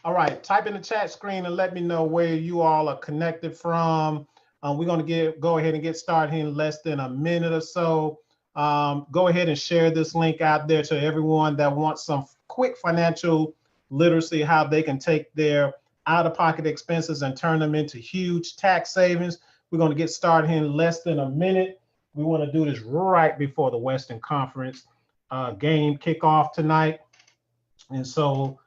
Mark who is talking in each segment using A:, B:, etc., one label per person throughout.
A: All right, type in the chat screen and let me know where you all are connected from. We're going to go ahead and get started here in less than a minute or so. Go ahead and share this link out there to everyone that wants some quick financial literacy, how they can take their out-of-pocket expenses and turn them into huge tax savings. We're going to get started here in less than a minute. We want to do this right before the Western Conference game kickoff tonight. And so,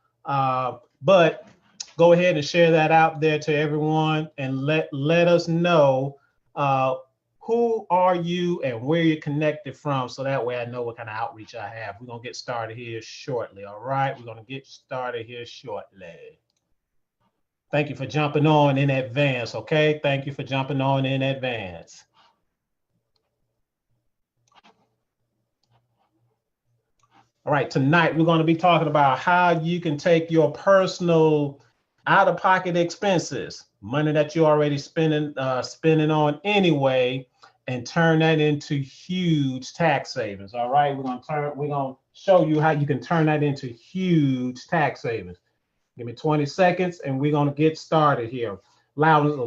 A: but go ahead and share that out there to everyone and let us know who are you and where you're connected from, so that way I know what kind of outreach I have. We're gonna get started here shortly. All right, we're gonna get started here shortly. Thank you for jumping on in advance. Okay, thank you for jumping on in advance. All right, tonight we're going to be talking about how you can take your personal out-of-pocket expenses, money that you're already spending on anyway, and turn that into huge tax savings. All right, we're going to show you how you can turn that into huge tax savings. Give me 20 seconds, and we're going to get started here. Allow us a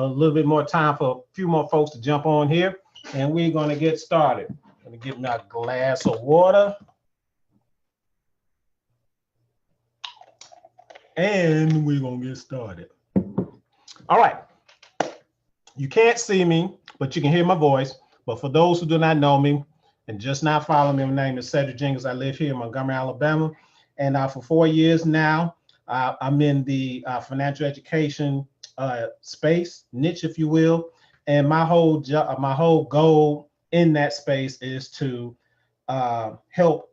A: little bit more time for a few more folks to jump on here, and we're going to get started. Let me get me a glass of water. And we're gonna get started. All right, you can't see me, but you can hear my voice. But for those who do not know me and just not follow me, my name is Cedric Jenkins. I live here in Montgomery, Alabama, and for 4 years now, I'm in the financial education space niche, if you will. And my whole goal in that space is to help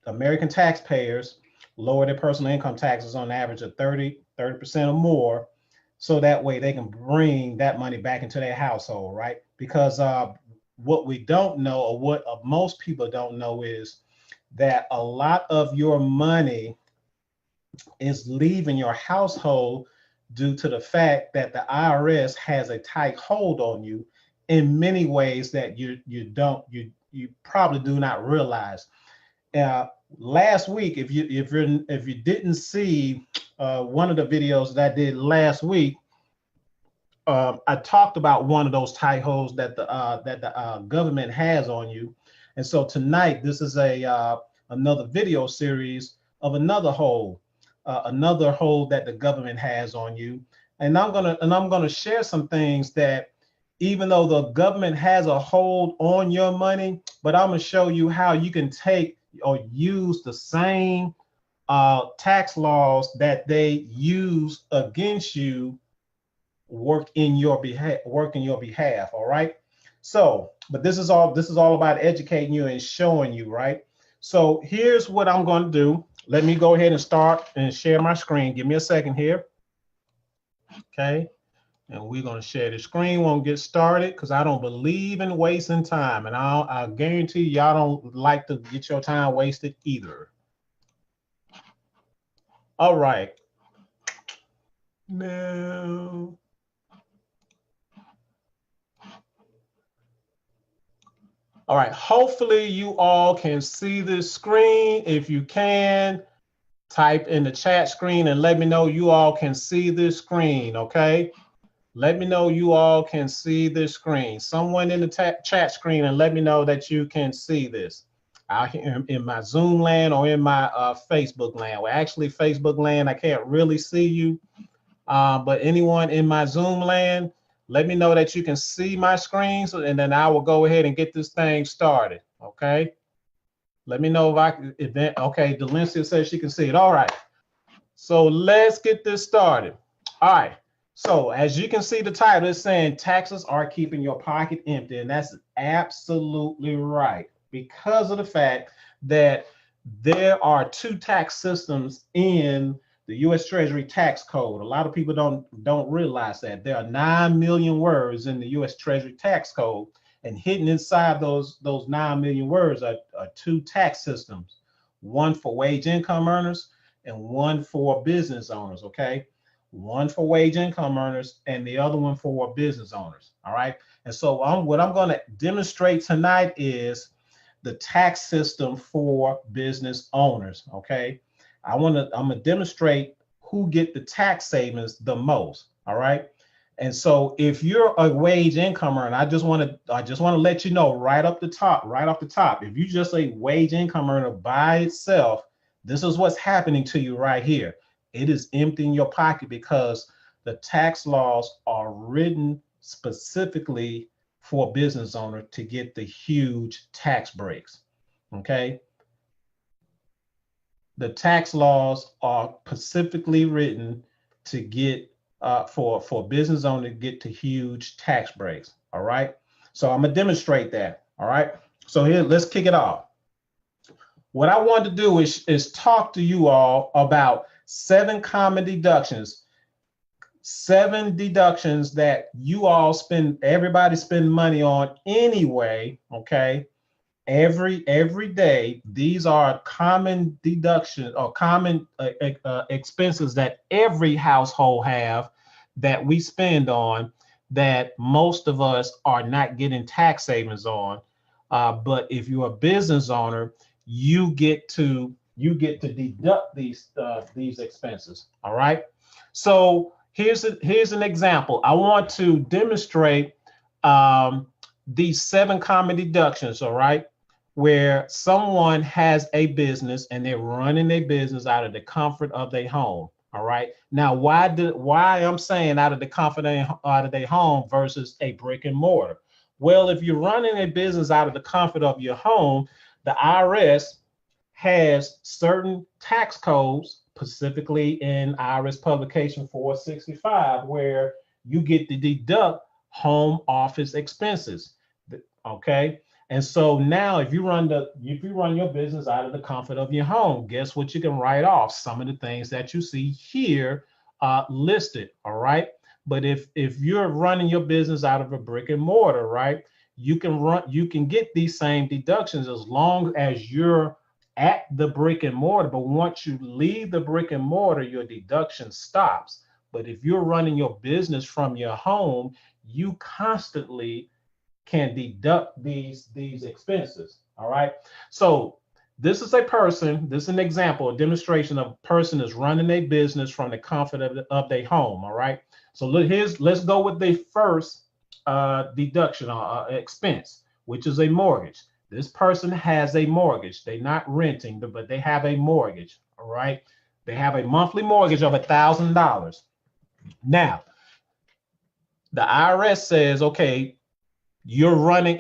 A: American taxpayers lower their personal income taxes on average of 30% or more, so that way they can bring that money back into their household, right? Because what we don't know, or what most people don't know, is that a lot of your money is leaving your household due to the fact that the IRS has a tight hold on you in many ways that you probably do not realize. Last week, if you didn't see one of the videos that I did last week, I talked about one of those tight holes that the government has on you. And so tonight, this is another video series of another hole that the government has on you. And I'm gonna share some things that, even though the government has a hold on your money, but I'm gonna show you how you can take or use the same tax laws that they use against you work in your behalf. All right. So, but this is all about educating you and showing you, right? So here's what I'm going to do. Let me go ahead and start and share my screen. Give me a second here. Okay. And we're going to share the screen. Won't get started because I don't believe in wasting time. And I guarantee y'all don't like to get your time wasted either. All right. No. All right. Hopefully you all can see this screen. If you can, type in the chat screen and let me know you all can see this screen. Okay. Let me know you all can see this screen. Someone in the chat screen and let me know that you can see this. Out here in my Zoom land or in my Facebook land. Well, actually, Facebook land, I can't really see you. But anyone in my Zoom land, let me know that you can see my screen, and then I will go ahead and get this thing started. Okay. Let me know okay, Delencia says she can see it. All right. So let's get this started. All right. So as you can see, the title is saying taxes are keeping your pocket empty. And that's absolutely right, because of the fact that there are two tax systems in the U.S. Treasury tax code. A lot of people don't realize that there are 9 million words in the U.S. Treasury tax code, and hidden inside those 9 million words are two tax systems, one for wage income earners and one for business owners. Okay. One for wage income earners and the other one for business owners. All right. And so what I'm going to demonstrate tonight is the tax system for business owners. Okay. I'm going to demonstrate who get the tax savings the most. All right. And so if you're a wage incomer, and I just want to let you know right off the top, if you're just a wage incomer by itself, this is what's happening to you right here. It is emptying your pocket because the tax laws are written specifically for a business owner to get the huge tax breaks. Okay. The tax laws are specifically written to get for business owner to get to huge tax breaks. All right. So I'm gonna demonstrate that. All right. So here, let's kick it off. What I want to do is talk to you all about 7 common deductions, 7 deductions that you all everybody spend money on anyway. Okay. Every day. These are common deductions or common expenses that every household have that we spend on that most of us are not getting tax savings on. But if you're a business owner, you get to deduct these expenses. All right. So here's an example. I want to demonstrate these 7 common deductions. All right. Where someone has a business and they're running their business out of the comfort of their home. All right. Now, why I'm saying out of the comfort of their home versus a brick and mortar? Well, if you're running a business out of the comfort of your home, the IRS has certain tax codes, specifically in IRS publication 465, where you get to deduct home office expenses. Okay. And so now if you run your business out of the comfort of your home, guess what you can write off? Some of the things that you see here listed. All right. But if you're running your business out of a brick and mortar, right, you can get these same deductions as long as you're at the brick and mortar. But once you leave the brick and mortar, your deduction stops. But if you're running your business from your home, you constantly can deduct these expenses. All right. So this is an example, a demonstration of a person is running a business from the comfort of their home. All right. So let's go with the first deduction or expense, which is a mortgage. This person has a mortgage. They're not renting, but they have a mortgage. All right. They have a monthly mortgage of $1,000. Now, the IRS says, okay, you're running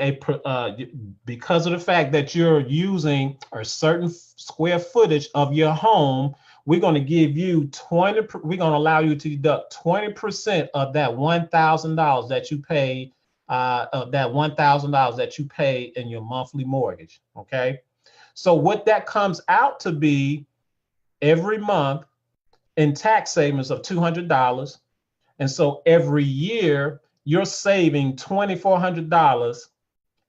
A: because of the fact that you're using a certain square footage of your home, we're going to give you we're going to allow you to deduct 20% of that $1,000 that you pay, of that $1,000 that you pay in your monthly mortgage. Okay. So what that comes out to be every month in tax savings of $200. And so every year, you're saving $2,400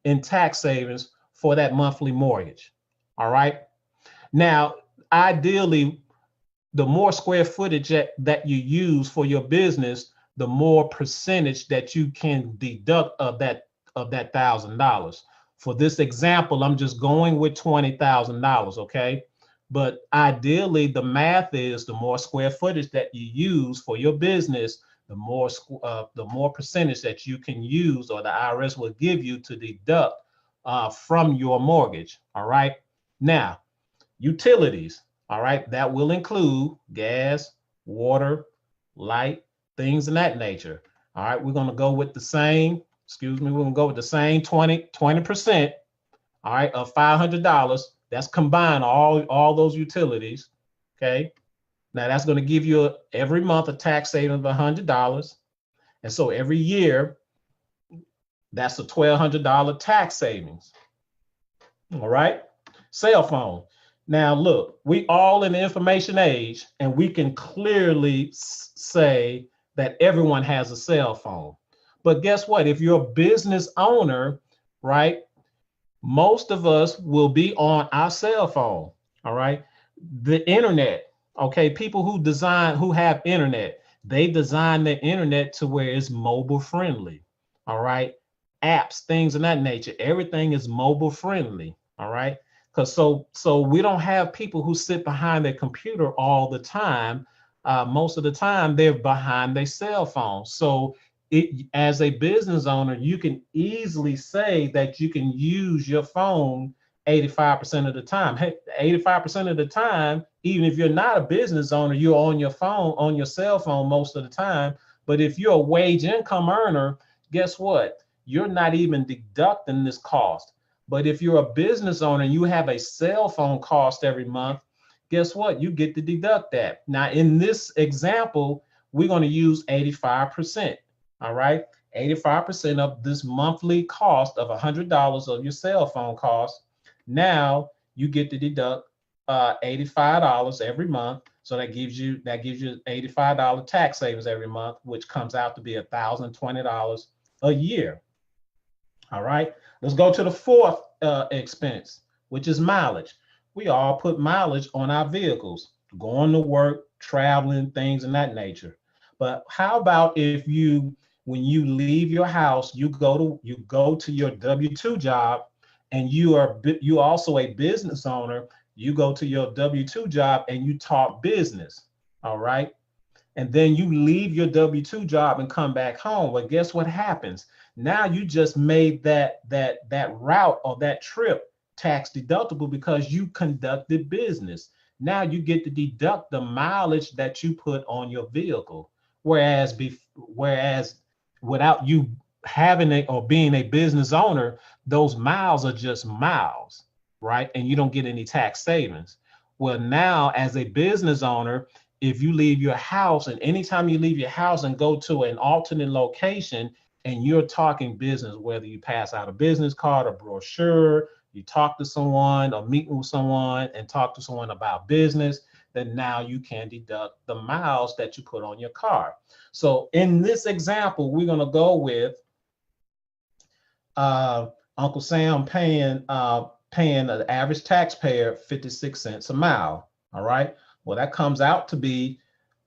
A: in tax savings for that monthly mortgage. All right. Now, ideally, the more square footage that you use for your business, the more percentage that you can deduct of that $1,000. For this example, I'm just going with $20,000. Okay. But ideally, the math is the more square footage that you use for your business, the more percentage that you can use or the IRS will give you to deduct from your mortgage. All right. Now, utilities. All right. That will include gas, water, light, things of that nature. All right. We're going to go with the same, we're going to go with the same 20%. All right. Of $500. That's combined all those utilities. Okay. Now that's going to give you every month a tax savings of $100. And so every year, that's a $1,200 tax savings. All right. Cell phone. Now look, we all in the information age, and we can clearly say that everyone has a cell phone. But guess what? If you're a business owner, right, most of us will be on our cell phone. All right. The internet. Okay, people who have internet, they design the internet to where it's mobile friendly. All right, apps, things of that nature, everything is mobile friendly. All right, because so we don't have people who sit behind their computer all the time most of the time they're behind their cell phone. So as a business owner, you can easily say that you can use your phone 85% of the time. Hey, 85% of the time, even if you're not a business owner, you're on your phone, on your cell phone most of the time. But if you're a wage income earner, guess what? You're not even deducting this cost. But if you're a business owner and you have a cell phone cost every month, guess what? You get to deduct that. Now, in this example, we're going to use 85%. All right. 85% of this monthly cost of $100 of your cell phone cost. Now you get to deduct $85 every month. So that gives you $85 tax savings every month, which comes out to be $1,020 a year. All right. Let's go to the fourth expense, which is mileage. We all put mileage on our vehicles, going to work, traveling, things of that nature. But how about if when you leave your house, you go to your W-2 job, and you also a business owner, you go to your W-2 job and you talk business, all right? And then you leave your W-2 job and come back home. Well, guess what happens? Now you just made that route or that trip tax deductible because you conducted business. Now you get to deduct the mileage that you put on your vehicle. Whereas without you having it or being a business owner, those miles are just miles, right? And you don't get any tax savings. Well, now as a business owner, if you leave your house, and anytime you leave your house and go to an alternate location and you're talking business, whether you pass out a business card or brochure, you talk to someone or meeting with someone and talk to someone about business, then now you can deduct the miles that you put on your car. So in this example, we're going to go with Uncle Sam paying an average taxpayer 56 cents a mile. All right. Well, that comes out to be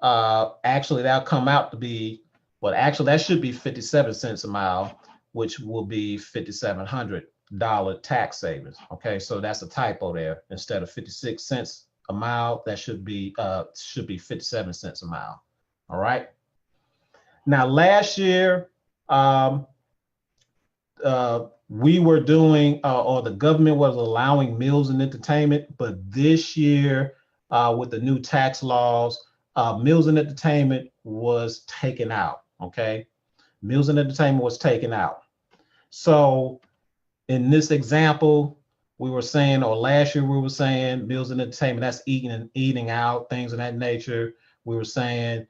A: actually that should be 57 cents a mile, which will be $5,700 tax savings. Okay, so that's a typo there. Instead of 56 cents a mile, that should be 57 cents a mile. All right. Now, last year, we were doing, or the government was allowing meals and entertainment, but this year, with the new tax laws, meals and entertainment was taken out. Okay, meals and entertainment was taken out. So in this example, we were saying, or last year we were saying, meals and entertainment, that's eating out, things of that nature. We were saying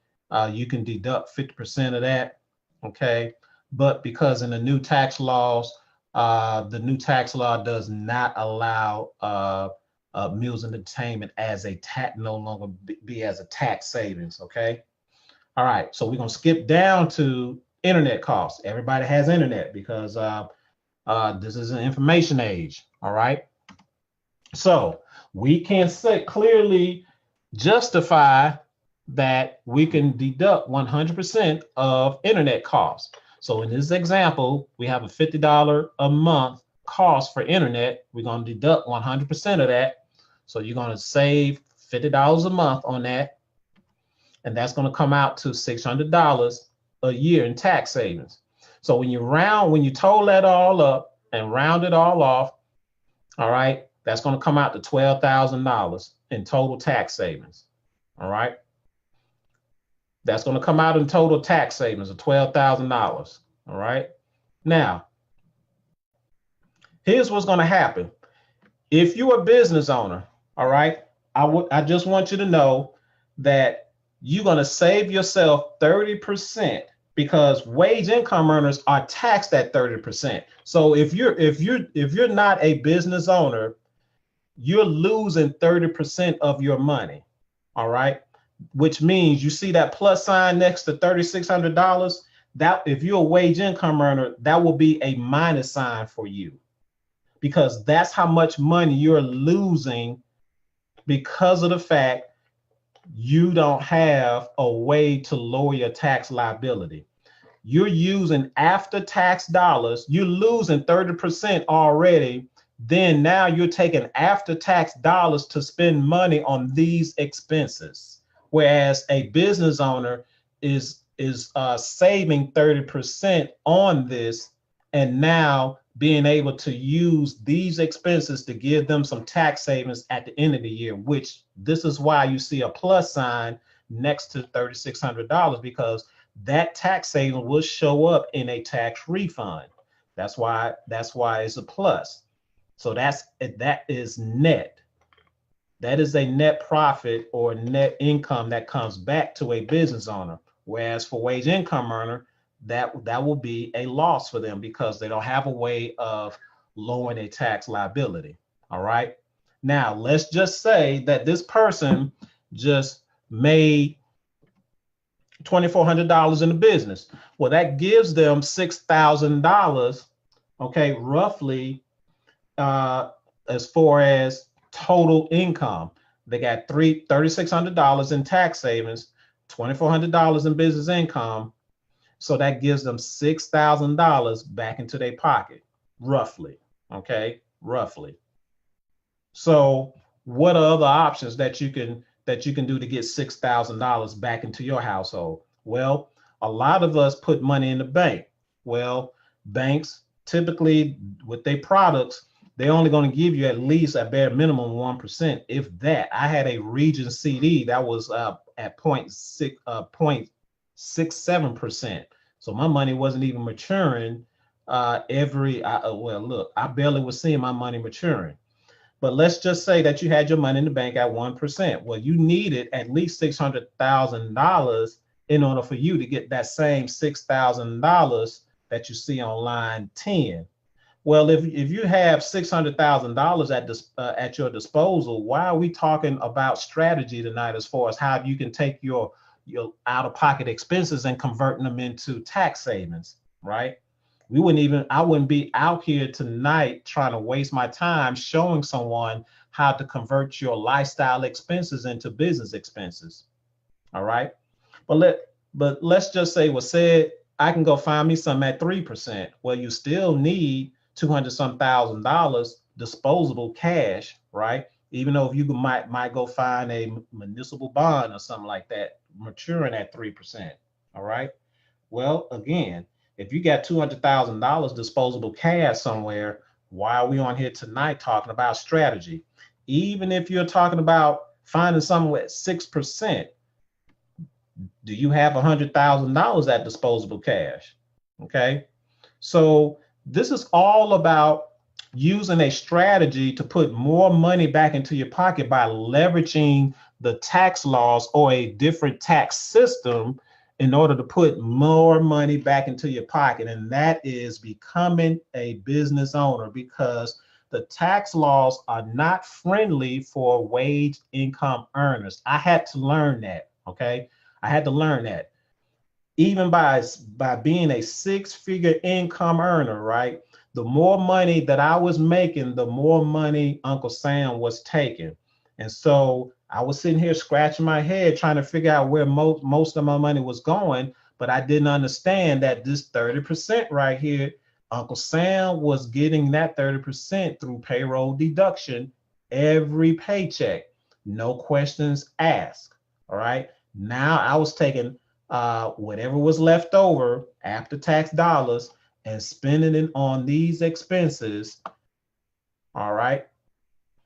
A: you can deduct 50% of that. Okay, but because in the new tax laws, the new tax law does not allow meals and entertainment as a no longer be as a tax savings. Okay. All right. So we're going to skip down to internet costs. Everybody has internet because this is an information age. All right. So we can clearly justify that we can deduct 100% of internet costs. So in this example, we have a $50 a month cost for internet. We're going to deduct 100% of that. So you're going to save $50 a month on that. And that's going to come out to $600 a year in tax savings. So when you total that all up and round it all off, all right, that's going to come out to $12,000 in total tax savings. All right. That's going to come out in total tax savings of $12,000. All right. Now, here's what's going to happen. If you're a business owner, all right, I just want you to know that you're going to save yourself 30% because wage income earners are taxed at 30%. So if you're not a business owner, you're losing 30% of your money. All right. Which means you see that plus sign next to $3,600, that if you're a wage income earner, that will be a minus sign for you because that's how much money you're losing because of the fact you don't have a way to lower your tax liability. You're using after tax dollars, you're losing 30% already. Then now you're taking after tax dollars to spend money on these expenses. whereas a business owner is saving 30% on this, and now being able to use these expenses to give them some tax savings at the end of the year, which this is why you see a plus sign next to $3,600, because that tax saving will show up in a tax refund. That's why it's a plus. So that is net. That is a net profit or net income that comes back to a business owner. Whereas for wage income earner, that will be a loss for them because they don't have a way of lowering a tax liability. All right. Now let's just say that this person just made $2,400 in the business. Well, that gives them $6,000, okay, roughly, as far as total income. They got $3,600 in tax savings, $2,400 in business income. So that gives them $6,000 back into their pocket, roughly. Okay, roughly. So what are other options that you can do to get $6,000 back into your household? Well, a lot of us put money in the bank. Well, banks typically with their products, they're only going to give you at least a bare minimum 1%, if that. I had a Region CD that was at 0.67%. So my money wasn't even maturing well, look, I barely was seeing my money maturing. But let's just say that you had your money in the bank at 1%. Well, you needed at least $600,000 in order for you to get that same $6,000 that you see on line 10. Well, if you have $600,000 at your disposal, why are we talking about strategy tonight as far as how you can take your out-of-pocket expenses and converting them into tax savings, right? I wouldn't be out here tonight trying to waste my time showing someone how to convert your lifestyle expenses into business expenses. All right. But let's just say I can go find me some at 3%. Well, you still need $200-some thousand disposable cash, right? Even though if you might go find a municipal bond or something like that maturing at 3%. All right. Well, again, if you got $200,000 disposable cash somewhere, why are we on here tonight talking about strategy? Even if you're talking about finding somewhere at 6%, do you have $100,000 at disposable cash? Okay. So this is all about using a strategy to put more money back into your pocket by leveraging the tax laws or a different tax system in order to put more money back into your pocket. And that is becoming a business owner, because the tax laws are not friendly for wage income earners. I had to learn that. Okay. I had to learn that. Even by being a six-figure income earner, right? The more money that I was making, the more money Uncle Sam was taking. And so I was sitting here scratching my head trying to figure out where most of my money was going, but I didn't understand that this 30% right here, Uncle Sam was getting that 30% through payroll deduction every paycheck, no questions asked. All right. Now I was taking whatever was left over after tax dollars and spending it on these expenses, all right,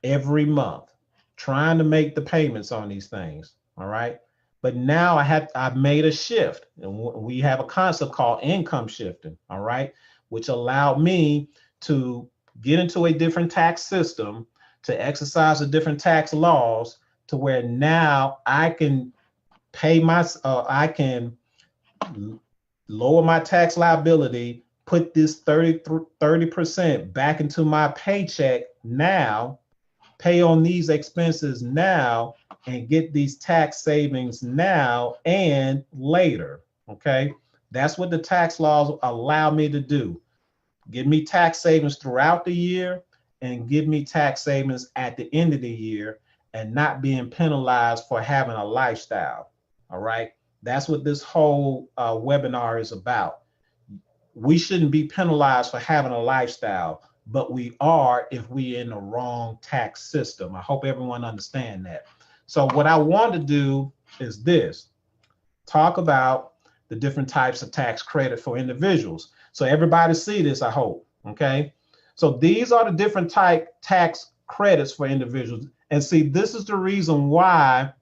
A: every month, trying to make the payments on these things, all right. But now I've made a shift, and we have a concept called income shifting, all right, which allowed me to get into a different tax system, to exercise the different tax laws, to where now I can I can lower my tax liability, put this 30% back into my paycheck now, pay on these expenses now, and get these tax savings now and later. Okay. That's what the tax laws allow me to do. Give me tax savings throughout the year and give me tax savings at the end of the year, and not being penalized for having a lifestyle. All right. That's what this whole webinar is about. We shouldn't be penalized for having a lifestyle, but we are if we're in the wrong tax system. I hope everyone understands that. So what I want to do is this. Talk about the different types of tax credit for individuals. So everybody see this, I hope, okay? So these are the different type tax credits for individuals. And see, this is the reason why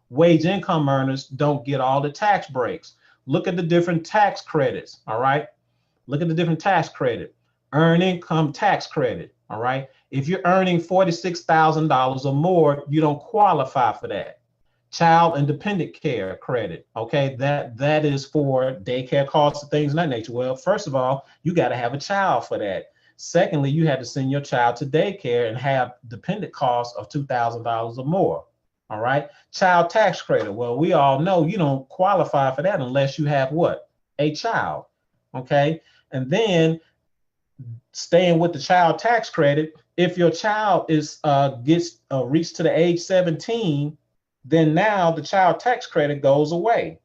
A: wage income earners don't get all the tax breaks. Look at the different tax credits, all right? Look at the different tax credit. Earned income tax credit, all right? If you're earning $46,000 or more, you don't qualify for that. Child and dependent care credit, okay? That is for daycare costs and things of that nature. Well, first of all, you got to have a child for that. Secondly, you had to send your child to daycare and have dependent costs of $2,000 or more. All right. Child tax credit. Well, we all know you don't qualify for that unless you have what? A child. Okay. And then staying with the child tax credit, if your child is gets reached to the age 17, then now the child tax credit goes away.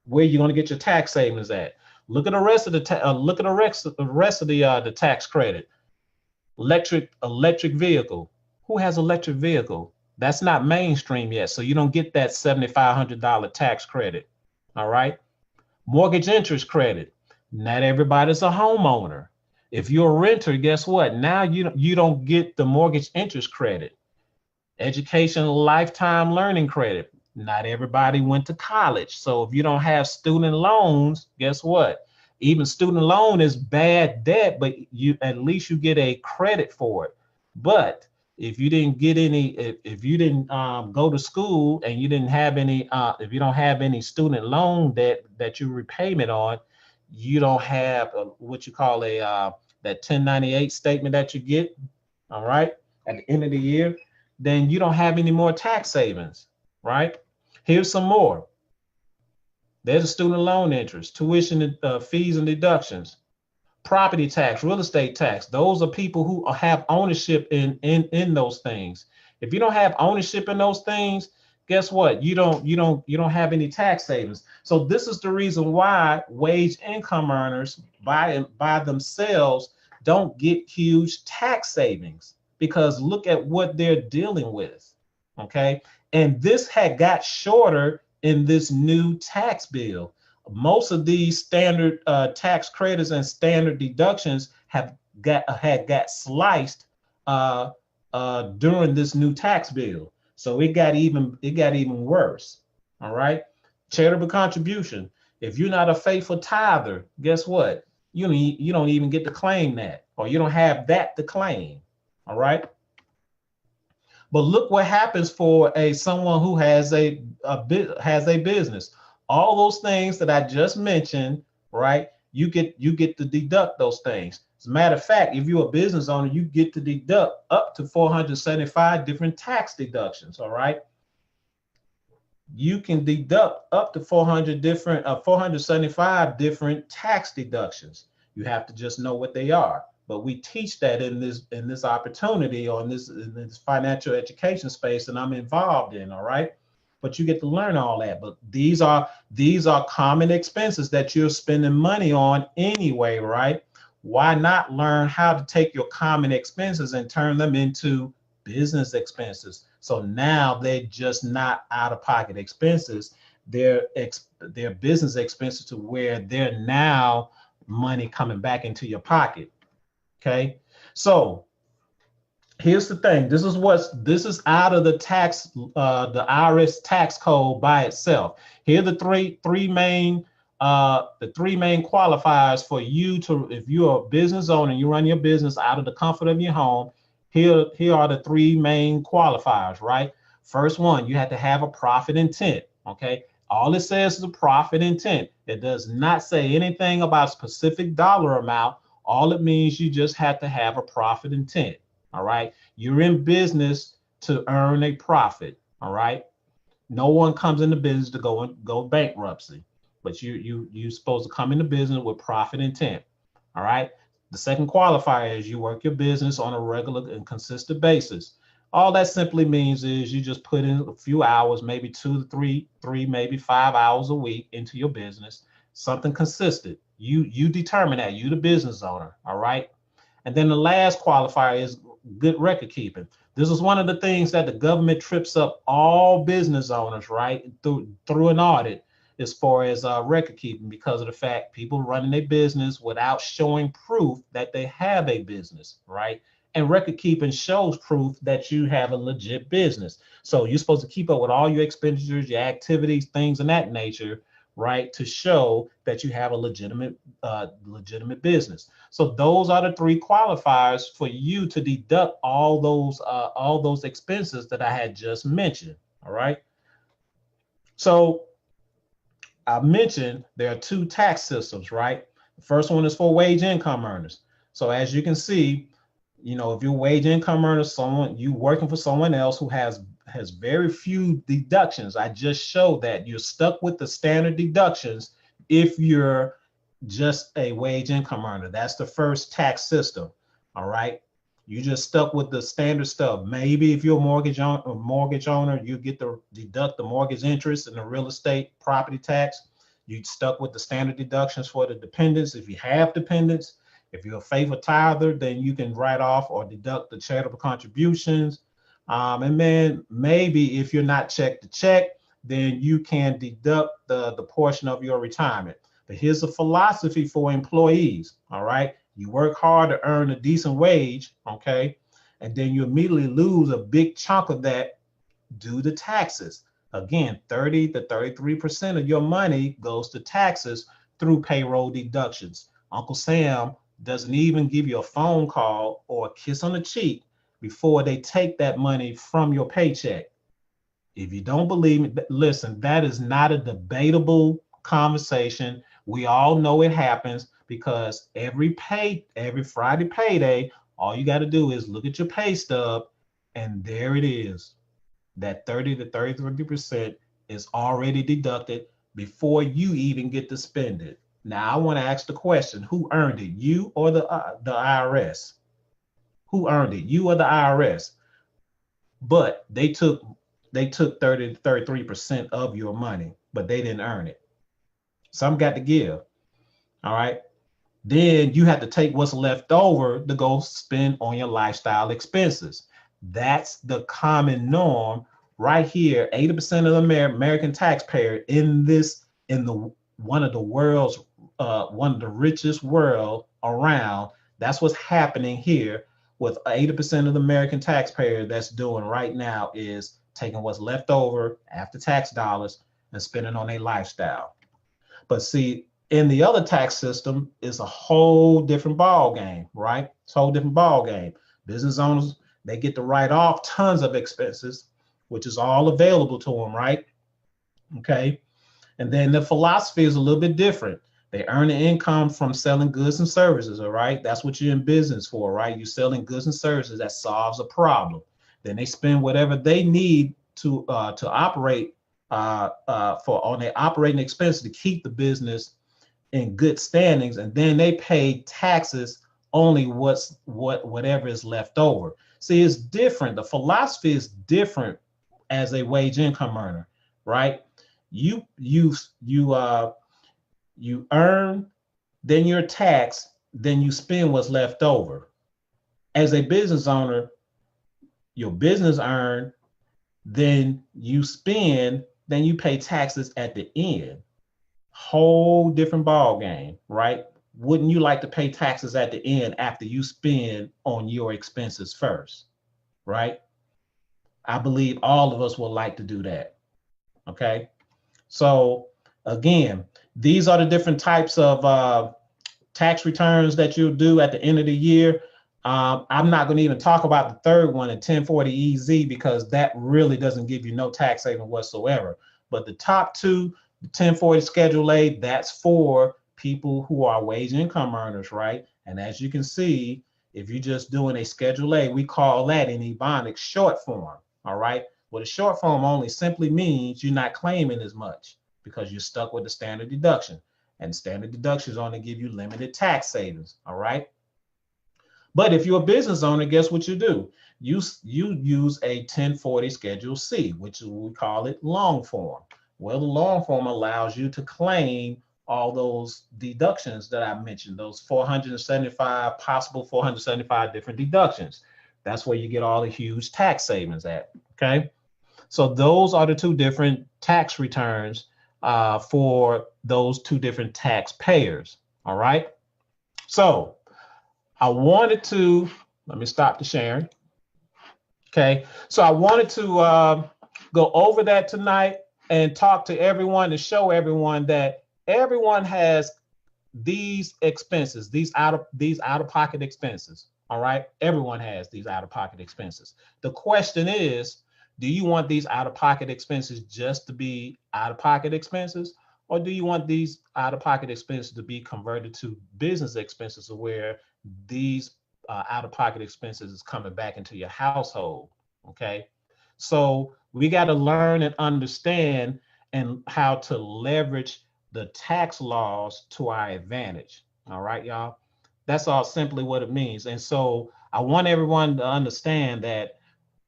A: Where you're going to get your tax savings at? Look at the rest of the the tax credit. Electric vehicle. Who has electric vehicle? That's not mainstream yet, so you don't get that $7,500 tax credit. All right. Mortgage interest credit. Not everybody's a homeowner. If you're a renter, guess what? Now you don't get the mortgage interest credit. Education lifetime learning credit. Not everybody went to college. So if you don't have student loans, guess what? Even student loan is bad debt, but at least you get a credit for it. But if you didn't get any, if you didn't go to school and you didn't have any, if you don't have any student loan debt that you repayment on, you don't have what you call a that 1098 statement that you get, all right, at the end of the year, then you don't have any more tax savings, right? Here's some more. There's a student loan interest, tuition, fees and deductions, property tax, real estate tax. Those are people who have ownership in those things. If you don't have ownership in those things, guess what? You don't have any tax savings. So this is the reason why wage income earners by themselves don't get huge tax savings, because look at what they're dealing with. Okay. And this had got shorter in this new tax bill. Most of these standard tax credits and standard deductions had got sliced during this new tax bill. So it got even worse. All right. Charitable contribution. If you're not a faithful tither, guess what? You don't even get to claim that, or you don't have that to claim. All right. But look what happens for someone who has a business. All those things that I just mentioned, right? You get to deduct those things. As a matter of fact, if you're a business owner, you get to deduct up to 475 different tax deductions. All right. You can deduct up to 475 different tax deductions. You have to just know what they are. But we teach that in this opportunity, or in this financial education space that I'm involved in. All right. But you get to learn all that. But these are common expenses that you're spending money on anyway, right? Why not learn how to take your common expenses and turn them into business expenses? So now they're just not out-of-pocket expenses. They're business expenses, to where they're now money coming back into your pocket. Okay. So here's the thing. This is out of the tax, the IRS tax code by itself. Here are the three main qualifiers for you to, if you're a business owner and you run your business out of the comfort of your home. Here are the three main qualifiers, right? First one, you have to have a profit intent. Okay. All it says is a profit intent. It does not say anything about a specific dollar amount. All it means, you just have to have a profit intent. All right. You're in business to earn a profit. All right. No one comes into business to go bankruptcy, but you're supposed to come into business with profit intent. All right. The second qualifier is you work your business on a regular and consistent basis. All that simply means is you just put in a few hours, maybe 2 to 3, maybe 5 hours a week into your business, something consistent. You determine that, you the business owner. All right. And then the last qualifier is good record keeping. This is one of the things that the government trips up all business owners, right, through an audit, as far as record keeping, because of the fact people running a business without showing proof that they have a business, right? And record keeping shows proof that you have a legit business. So you're supposed to keep up with all your expenditures, your activities, things of that nature, right, to show that you have a legitimate business. So those are the three qualifiers for you to deduct all those expenses that I had just mentioned. All right. So I mentioned there are two tax systems, right? The first one is for wage income earners. So as you can see, if you're wage income earner, someone you working for someone else who has very few deductions. I just showed that you're stuck with the standard deductions if you're just a wage income earner. That's the first tax system. All right. You just stuck with the standard stuff. Maybe if you're a mortgage owner, you get to deduct the mortgage interest and the real estate property tax. You stuck with the standard deductions for the dependents. If you have dependents, if you're a faithful tither, then you can write off or deduct the charitable contributions. And then maybe if you're not check to check, then you can deduct the portion of your retirement. But here's a philosophy for employees. All right. You work hard to earn a decent wage. Okay. And then you immediately lose a big chunk of that due to taxes. Again, 30 to 33% of your money goes to taxes through payroll deductions. Uncle Sam doesn't even give you a phone call or a kiss on the cheek before they take that money from your paycheck. If you don't believe me, listen, that is not a debatable conversation. We all know it happens because every Friday payday, all you got to do is look at your pay stub, and there it is. That 30 to 33% is already deducted before you even get to spend it. Now I want to ask the question: who earned it, you or the IRS? Who earned it, you or the IRS? But they took 30 to 33% of your money, but they didn't earn it. Some got to give. All right. Then you have to take what's left over to go spend on your lifestyle expenses. That's the common norm right here. 80% of the American taxpayer in the one of the richest world around. That's what's happening here with 80% of the American taxpayer that's doing right now is taking what's left over after tax dollars and spending on a lifestyle. But see, in the other tax system is a whole different ball game, right? It's a whole different ball game. Business owners, they get to write off tons of expenses, which is all available to them, right? Okay. And then the philosophy is a little bit different. They earn an income from selling goods and services, all right? That's what you're in business for, right? You're selling goods and services that solves a problem. Then they spend whatever they need to operate for on their operating expenses to keep the business in good standings, and then they pay taxes only whatever is left over. See, it's different. The philosophy is different as a wage income earner, right? You earn, then you're taxed, then you spend what's left over. As a business owner, your business earn, then you spend, then you pay taxes at the end. Whole different ball game, right? Wouldn't you like to pay taxes at the end after you spend on your expenses first, right? I believe all of us would like to do that. Okay. So again, these are the different types of tax returns that you'll do at the end of the year. I'm not going to even talk about the third one, a 1040 EZ, because that really doesn't give you no tax saving whatsoever. But the top two, the 1040 Schedule A, that's for people who are wage income earners, right? And as you can see, if you're just doing a Schedule A, we call that in Ebonics short form, all right? Well, the short form only simply means you're not claiming as much because you're stuck with the standard deduction. And standard deductions only give you limited tax savings, all right? But if you're a business owner, guess what you do? You use a 1040 Schedule C, which we call it long form. Well, the long form allows you to claim all those deductions that I mentioned, those 475, possible 475 different deductions. That's where you get all the huge tax savings at. Okay. So those are the two different tax returns for those two different taxpayers. All right. So I wanted to, let me stop the sharing. Okay. So I wanted to go over that tonight and talk to everyone and show everyone that everyone has these expenses, these out of pocket expenses. All right. Everyone has these out of pocket expenses. The question is, do you want these out of pocket expenses just to be out of pocket expenses? Or do you want these out of pocket expenses to be converted to business expenses where these out of pocket expenses is coming back into your household? Okay. So we got to learn and understand and how to leverage the tax laws to our advantage. All right, y'all. That's all simply what it means. And so I want everyone to understand that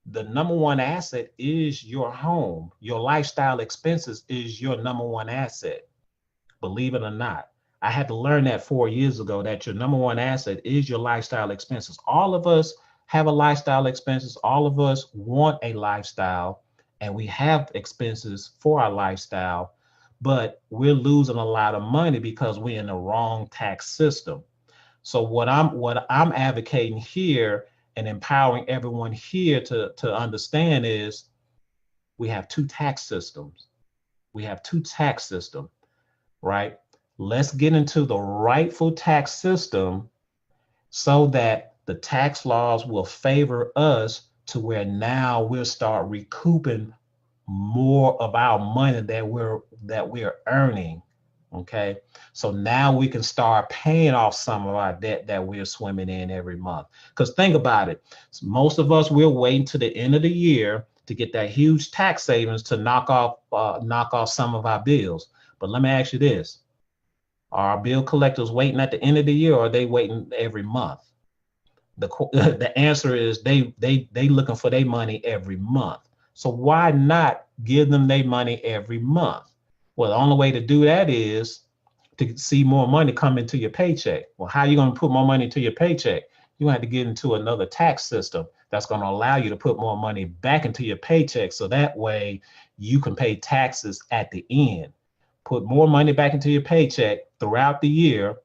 A: the number one asset is your home. Your lifestyle expenses is your number one asset. Believe it or not. I had to learn that 4 years ago that your number one asset is your lifestyle expenses. All of us have a lifestyle expenses. All of us want a lifestyle and we have expenses for our lifestyle, but we're losing a lot of money because we're in the wrong tax system. So what I'm advocating here and empowering everyone here to understand is we have two tax systems. We have two tax systems, right? Let's get into the rightful tax system so that the tax laws will favor us to where now we'll start recouping more of our money that we're earning. Okay. So now we can start paying off some of our debt that we're swimming in every month. Because think about it. Most of us will wait to the end of the year to get that huge tax savings to knock off some of our bills. But let me ask you this. Are our bill collectors waiting at the end of the year or are they waiting every month? The answer is they looking for their money every month. So why not give them their money every month? Well, the only way to do that is to see more money come into your paycheck. Well, how are you going to put more money into your paycheck? You have to get into another tax system that's going to allow you to put more money back into your paycheck. So that way you can pay taxes at the end. Put more money back into your paycheck throughout the year,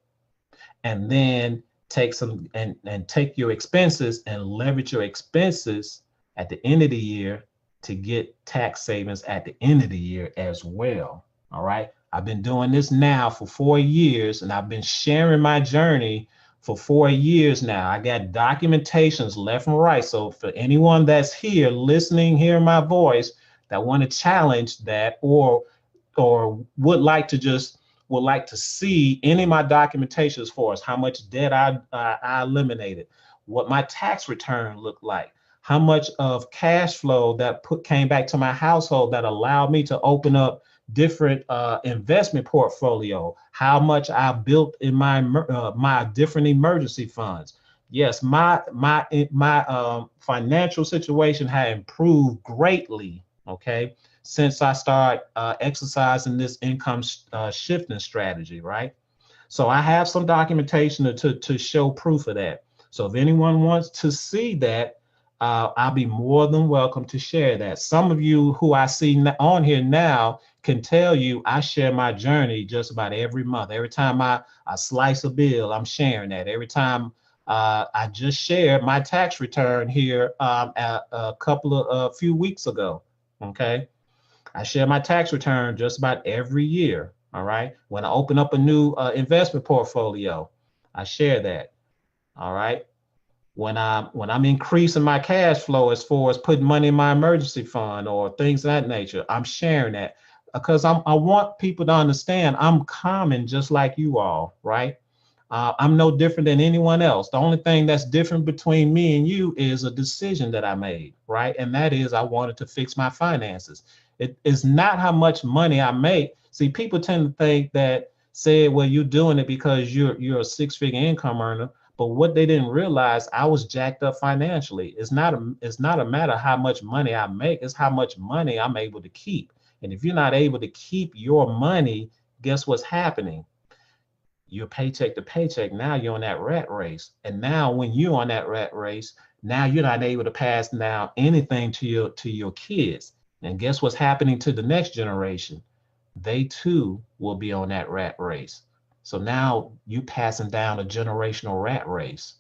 A: and then take some and take your expenses and leverage your expenses at the end of the year to get tax savings at the end of the year as well. All right. I've been doing this now for 4 years and I've been sharing my journey for 4 years now. I got documentations left and right. So for anyone that's here listening, hearing my voice that want to challenge that or would like to see any of my documentation as far as how much debt I eliminated, what my tax return looked like, how much of cash flow that came back to my household that allowed me to open up different investment portfolio, how much I built in my different emergency funds. Yes, my financial situation had improved greatly. Okay, since I started exercising this income shifting strategy, right? So I have some documentation to show proof of that. So if anyone wants to see that, I'll be more than welcome to share that. Some of you who I see on here now can tell you I share my journey just about every month. Every time I slice a bill, I'm sharing that. Every time I just shared my tax return here a few weeks ago. Okay. I share my tax return just about every year. All right. When I open up a new investment portfolio, I share that. All right. When I'm increasing my cash flow as far as putting money in my emergency fund or things of that nature, I'm sharing that because I want people to understand I'm common just like you all. Right. I'm no different than anyone else. The only thing that's different between me and you is a decision that I made, right? And that is I wanted to fix my finances. It is not how much money I make. See, people tend to think that say, well, you're doing it because you're a six-figure income earner. But what they didn't realize, I was jacked up financially. It's not a matter of how much money I make, it's how much money I'm able to keep. And if you're not able to keep your money, guess what's happening? You're paycheck to paycheck. Now you're on that rat race. And now when you're on that rat race, Now you're not able to pass down anything to your kids. And guess what's happening to the next generation? They too will be on that rat race. So now you passing down a generational rat race.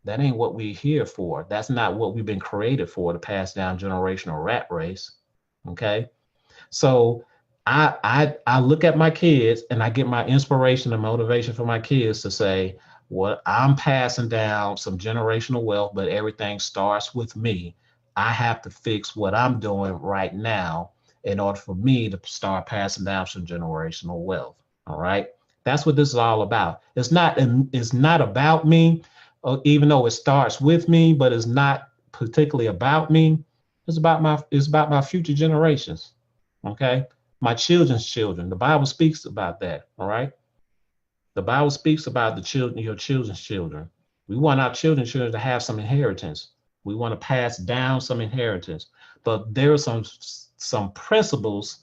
A: That ain't what we're here for. That's not what we've been created for, to pass down generational rat race. Okay. So I look at my kids and I get my inspiration and motivation from my kids to say, well, I'm passing down some generational wealth, but everything starts with me. I have to fix what I'm doing right now in order for me to start passing down some generational wealth. All right. That's what this is all about. It's not about me, even though it starts with me, but it's not particularly about me. It's about my future generations. Okay. My children's children. The Bible speaks about that. All right. The Bible speaks about the children, your children's children. We want our children's children to have some inheritance. We want to pass down some inheritance. But there are some principles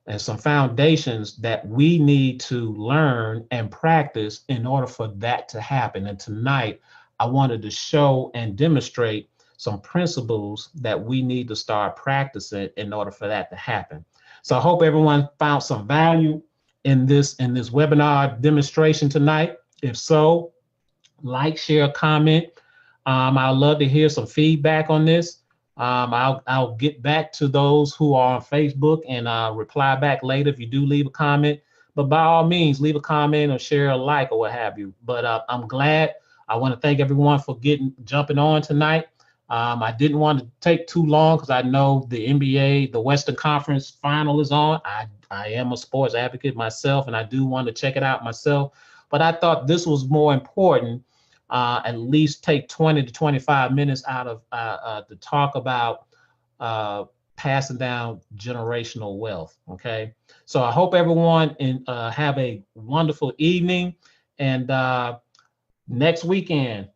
A: and some foundations that we need to learn and practice in order for that to happen. And tonight, I wanted to show and demonstrate some principles that we need to start practicing in order for that to happen. So I hope everyone found some value in this webinar demonstration tonight. If so, like, share, comment. I'd love to hear some feedback on this. I'll get back to those who are on Facebook and reply back later if you do leave a comment. But by all means, leave a comment or share a like or what have you. But I'm glad. I want to thank everyone for jumping on tonight. I didn't want to take too long because I know the NBA, the Western Conference Final is on. I am a sports advocate myself, and I do want to check it out myself. But I thought this was more important. At least take 20 to 25 minutes out of to talk about passing down generational wealth. Okay, so I hope everyone have a wonderful evening. And next Monday,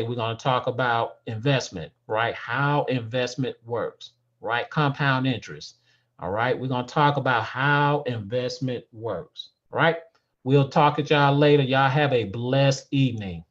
A: we're going to talk about investment, right? How investment works, right? Compound interest. All right, we're going to talk about how investment works, right? We'll talk at y'all later. Y'all have a blessed evening.